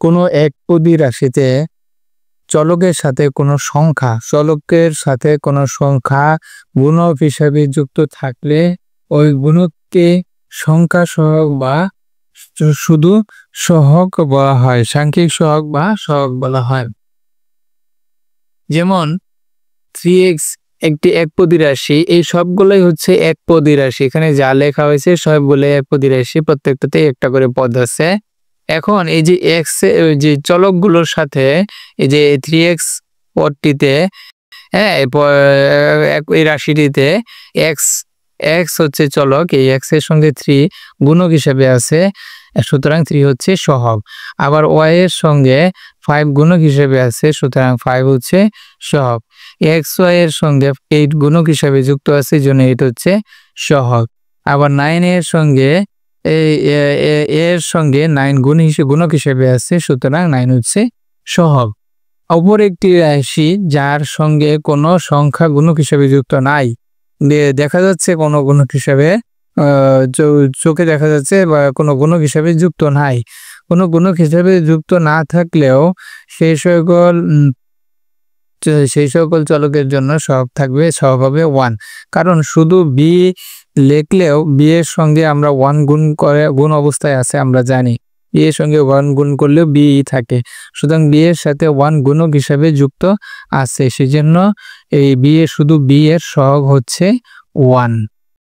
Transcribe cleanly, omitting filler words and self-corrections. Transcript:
কোনো একপদী রাশিতে চলকের সাথে কোনো সংখ্যা গুণক হিসাবে যুক্ত থাকলে ওই গুণককে সংখ্যা সহগ বা শুধু সহগ বলা হয়, সাংখ্যিক সহগ বা সহগ বলা হয়। যেমন 3x একটি একপদী রাশি, এই সবগুলোই হচ্ছে একপদী রাশি। এখানে যা লেখা হয়েছে সবগুলো একপদী রাশি, প্রত্যেকটাতে একটা করে পদ আছে। এখন এই যে x যে চলকগুলোর সাথে এই যে 3x পদটিতে, হ্যাঁ, এই রাশিটিতে x হচ্ছে চলক, এই x এর সঙ্গে 3 গুণক হিসেবে আছে, সুতরাং 3 হচ্ছে সহগ। আবার y এর সঙ্গে 5 গুণক হিসেবে আছে, সুতরাং 5 হচ্ছে সহগ। xy এর সঙ্গে 8 গুণক হিসেবে যুক্ত আছে, জন্য 8 হচ্ছে সহগ। আবার 9 এর সঙ্গে এর সঙ্গে 9 গুণক হিসেবে আছে, সুতরাং 9 হচ্ছে সহগ। অপর একটি রাশি যার সঙ্গে কোনো সংখ্যা গুণক হিসেবে যুক্ত নাই, দেখা যাচ্ছে কোনো গুণক হিসেবে চোখে দেখা যাচ্ছে বা কোনো গুণক হিসেবে যুক্ত নাই, কোনো গুণক হিসেবে যুক্ত না থাকলেও সেই সকল চলকের জন্য সহগ থাকবে, সহগ হবে 1। কারণ শুধু b লিখলেও b এর সঙ্গে আমরা 1 গুণ অবস্থায় আছে, আমরা জানি b এর সঙ্গে 1 গুণ করলেও b থাকে, সুতরাং b এর সাথে 1 গুণক হিসেবে যুক্ত আছে, সেজন্য এই শুধু b এর সহগ হচ্ছে 1।